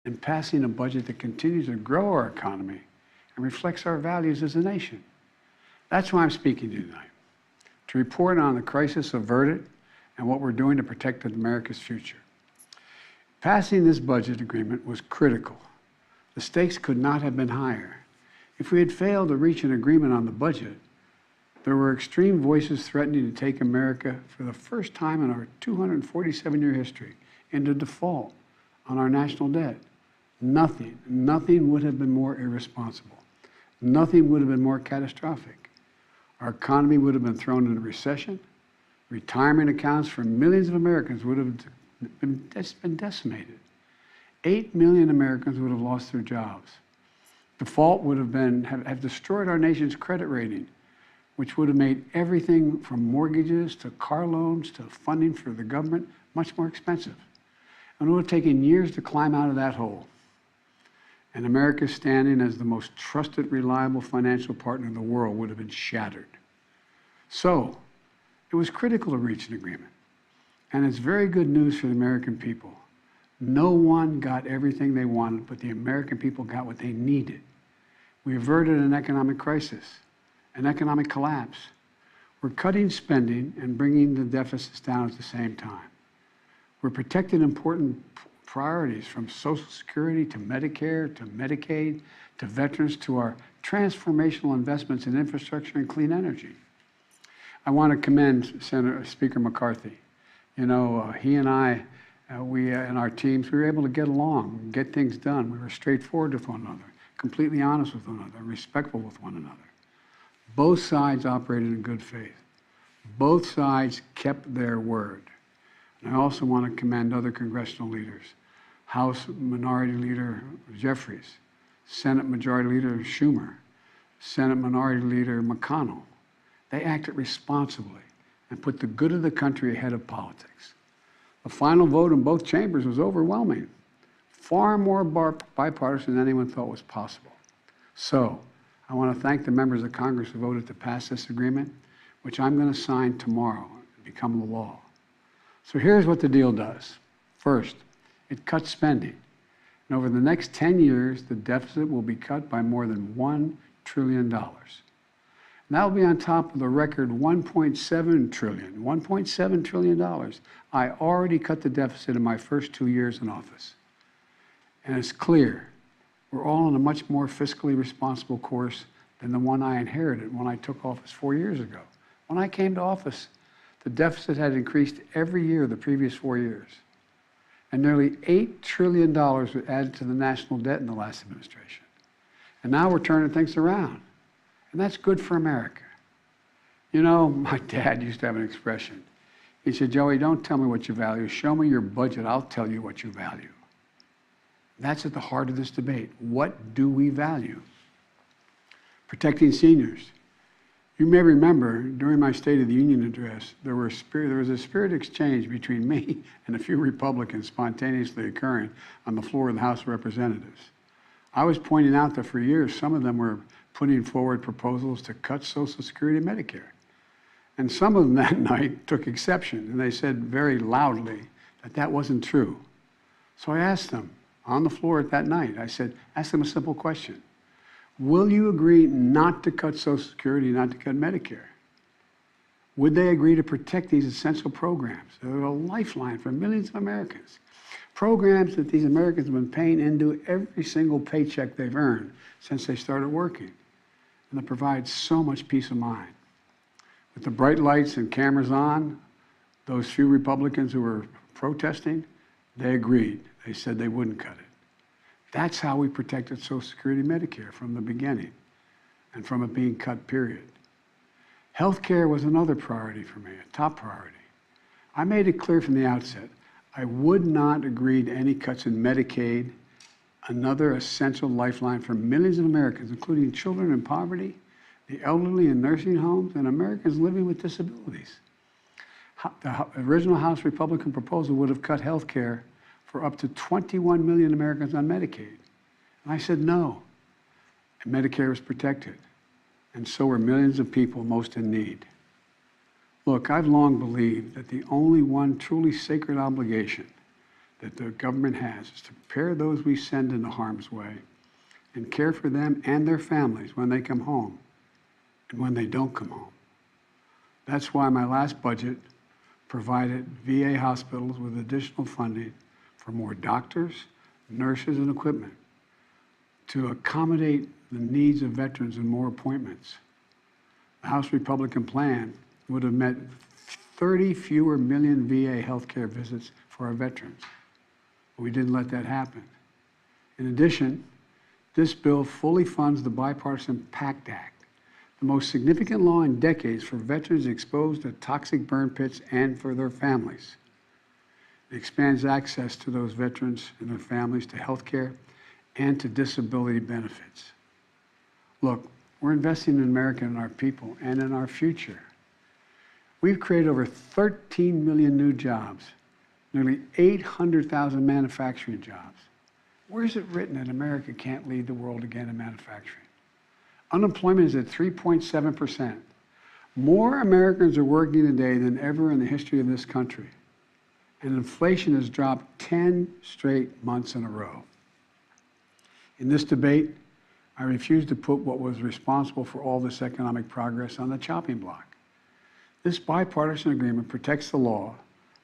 and passing a budget that continues to grow our economy and reflects our values as a nation. That's why I'm speaking to you tonight, to report on the crisis averted and what we're doing to protect America's future. Passing this budget agreement was critical. The stakes could not have been higher. If we had failed to reach an agreement on the budget, there were extreme voices threatening to take America for the first time in our 247-year history into default on our national debt. Nothing would have been more irresponsible. Nothing would have been more catastrophic. Our economy would have been thrown into recession. Retirement accounts for millions of Americans would have been decimated. 8 million Americans would have lost their jobs. Default would have destroyed our nation's credit rating, which would have made everything from mortgages to car loans to funding for the government much more expensive. And it would have taken years to climb out of that hole. And America's standing as the most trusted, reliable financial partner in the world would have been shattered. So, it was critical to reach an agreement. And it's very good news for the American people. No one got everything they wanted, but the American people got what they needed. We averted an economic crisis, an economic collapse. We're cutting spending and bringing the deficits down at the same time. We're protecting important priorities from Social Security to Medicare to Medicaid to veterans to our transformational investments in infrastructure and clean energy. I want to commend Speaker McCarthy. You know, he and I, and our teams, we were able to get along, get things done. We were straightforward with one another, completely honest with one another, respectful with one another. Both sides operated in good faith. Both sides kept their word. And I also want to commend other congressional leaders. House Minority Leader Jeffries, Senate Majority Leader Schumer, Senate Minority Leader McConnell. They acted responsibly and put the good of the country ahead of politics. The final vote in both chambers was overwhelming, far more bipartisan than anyone thought was possible. So, I want to thank the members of Congress who voted to pass this agreement, which I'm going to sign tomorrow and become the law. So here's what the deal does. First, it cuts spending. And over the next 10 years, the deficit will be cut by more than $1 trillion. And that will be on top of the record $1.7 trillion. I already cut the deficit in my first 2 years in office. And it's clear we're all on a much more fiscally responsible course than the one I inherited when I took office 4 years ago. When I came to office, the deficit had increased every year the previous 4 years. And nearly $8 trillion was added to the national debt in the last administration. And now we're turning things around. And that's good for America. You know, my dad used to have an expression. He said, Joey, don't tell me what you value. Show me your budget. I'll tell you what you value. That's at the heart of this debate. What do we value? Protecting seniors. You may remember during my State of the Union address, there was a spirit exchange between me and a few Republicans spontaneously occurring on the floor of the House of Representatives. I was pointing out that for years, some of them were putting forward proposals to cut Social Security and Medicare. And some of them that night took exception, and they said very loudly that that wasn't true. So I asked them on the floor that night, I said, ask them a simple question. Will you agree not to cut Social Security, not to cut Medicare? Would they agree to protect these essential programs? They're a lifeline for millions of Americans. Programs that these Americans have been paying into every single paycheck they've earned since they started working. And that provides so much peace of mind. With the bright lights and cameras on, those few Republicans who were protesting, they agreed. They said they wouldn't cut it. That's how we protected Social Security and Medicare from the beginning and from it being cut, period. Healthcare was another priority for me, a top priority. I made it clear from the outset, I would not agree to any cuts in Medicaid, another essential lifeline for millions of Americans, including children in poverty, the elderly in nursing homes, and Americans living with disabilities. The original House Republican proposal would have cut health care for up to 21 million Americans on Medicaid. And I said no. And Medicare was protected. And so were millions of people most in need. Look, I've long believed that the only one truly sacred obligation that the government has is to prepare those we send into harm's way and care for them and their families when they come home and when they don't come home. That's why my last budget provided VA hospitals with additional funding for more doctors, nurses, and equipment to accommodate the needs of veterans and more appointments. The House Republican plan would have meant 30 fewer million VA healthcare visits for our veterans. But we didn't let that happen. In addition, this bill fully funds the bipartisan PACT Act, the most significant law in decades for veterans exposed to toxic burn pits and for their families. It expands access to those veterans and their families to health care and to disability benefits. Look, we're investing in America and our people and in our future. We've created over 13 million new jobs, nearly 800,000 manufacturing jobs. Where is it written that America can't lead the world again in manufacturing? Unemployment is at 3.7%. More Americans are working today than ever in the history of this country. And inflation has dropped 10 straight months in a row. In this debate, I refuse to put what was responsible for all this economic progress on the chopping block. This bipartisan agreement protects the law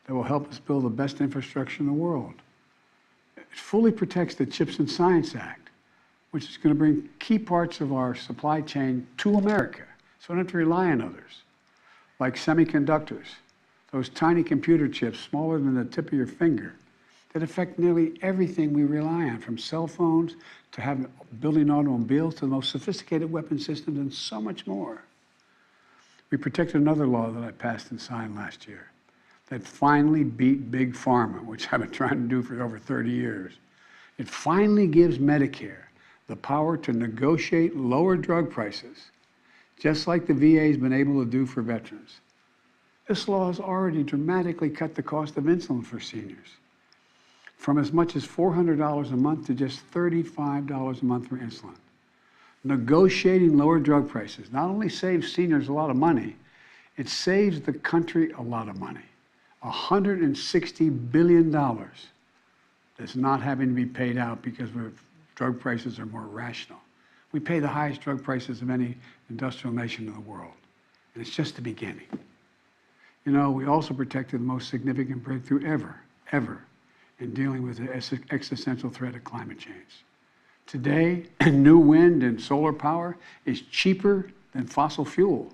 that will help us build the best infrastructure in the world. It fully protects the CHIPS and Science Act, which is going to bring key parts of our supply chain to America, so we don't have to rely on others, like semiconductors, those tiny computer chips smaller than the tip of your finger that affect nearly everything we rely on, from cell phones to building automobiles to the most sophisticated weapon systems and so much more. We protected another law that I passed and signed last year that finally beat Big Pharma, which I've been trying to do for over 30 years. It finally gives Medicare the power to negotiate lower drug prices, just like the VA has been able to do for veterans. This law has already dramatically cut the cost of insulin for seniors, from as much as $400 a month to just $35 a month for insulin. Negotiating lower drug prices not only saves seniors a lot of money, it saves the country a lot of money. $160 billion that's not having to be paid out because drug prices are more rational. We pay the highest drug prices of any industrial nation in the world, and it's just the beginning. You know, we also protected the most significant breakthrough ever in dealing with the existential threat of climate change. Today, new wind and solar power is cheaper than fossil fuel.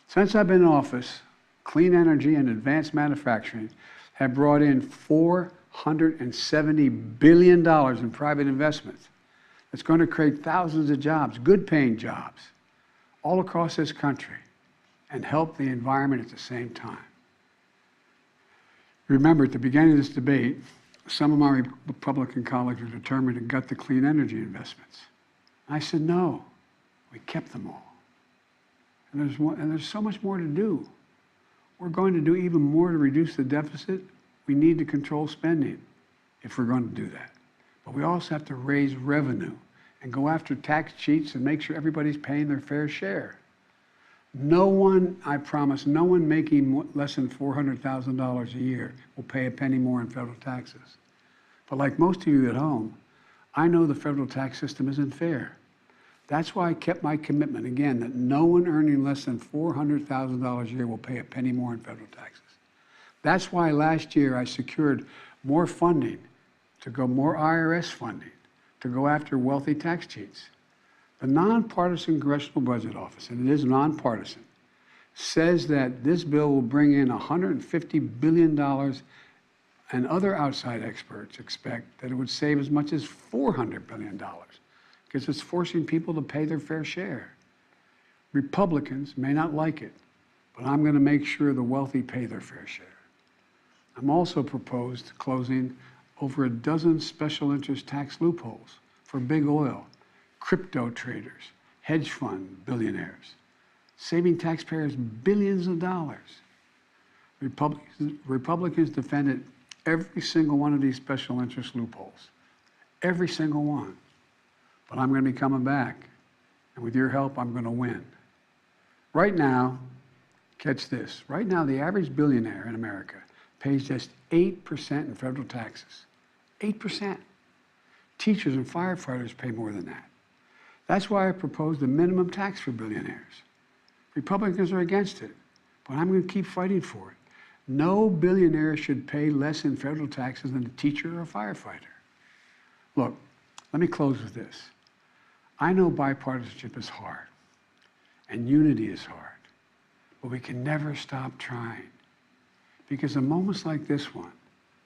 Since I've been in office, clean energy and advanced manufacturing have brought in $470 billion in private investments. It's going to create thousands of jobs, good-paying jobs, all across this country, and help the environment at the same time. Remember, at the beginning of this debate, some of my Republican colleagues were determined to gut the clean energy investments. I said, no, we kept them all. And there's so much more to do. We're going to do even more to reduce the deficit. We need to control spending if we're going to do that. But we also have to raise revenue and go after tax cheats and make sure everybody's paying their fair share. No one, I promise, no one making less than $400,000 a year will pay a penny more in federal taxes. But like most of you at home, I know the federal tax system isn't fair. That's why I kept my commitment, again, that no one earning less than $400,000 a year will pay a penny more in federal taxes. That's why last year I secured more funding more IRS funding to go after wealthy tax cheats. The nonpartisan Congressional Budget Office, and it is nonpartisan, says that this bill will bring in $150 billion, and other outside experts expect that it would save as much as $400 billion, because it's forcing people to pay their fair share. Republicans may not like it, but I'm going to make sure the wealthy pay their fair share. I'm also proposed closing over a dozen special interest tax loopholes for big oil, crypto traders, hedge fund billionaires, saving taxpayers billions of dollars. Republicans defended every single one of these special interest loopholes, every single one. But I'm going to be coming back, and with your help, I'm going to win. Right now, catch this, right now the average billionaire in America pays just 8% in federal taxes. 8%. Teachers and firefighters pay more than that. That's why I proposed a minimum tax for billionaires. Republicans are against it, but I'm going to keep fighting for it. No billionaire should pay less in federal taxes than a teacher or a firefighter. Look, let me close with this. I know bipartisanship is hard, and unity is hard, but we can never stop trying. Because in moments like this one,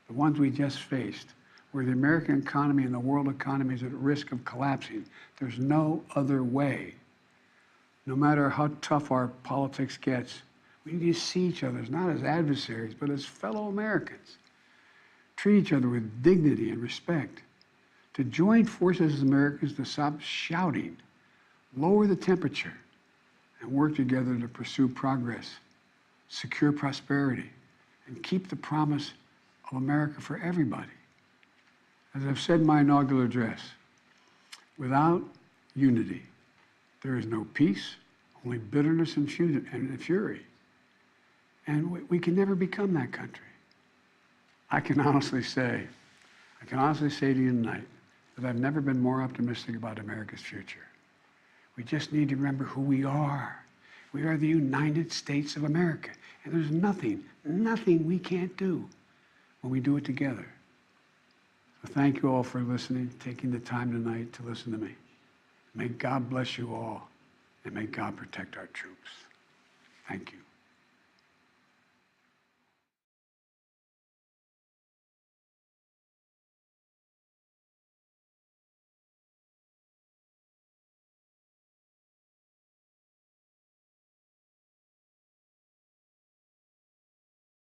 the ones we just faced, where the American economy and the world economy is at risk of collapsing, there's no other way. No matter how tough our politics gets, we need to see each other not as adversaries, but as fellow Americans. Treat each other with dignity and respect. To join forces as Americans to stop shouting, lower the temperature, and work together to pursue progress, secure prosperity, and keep the promise of America for everybody. As I've said in my inaugural address, without unity, there is no peace, only bitterness and fury. And we can never become that country. I can honestly say to you tonight that I've never been more optimistic about America's future. We just need to remember who we are. We are the United States of America. And there's nothing we can't do when we do it together. So thank you all for listening, taking the time tonight to listen to me. May God bless you all, and may God protect our troops. Thank you.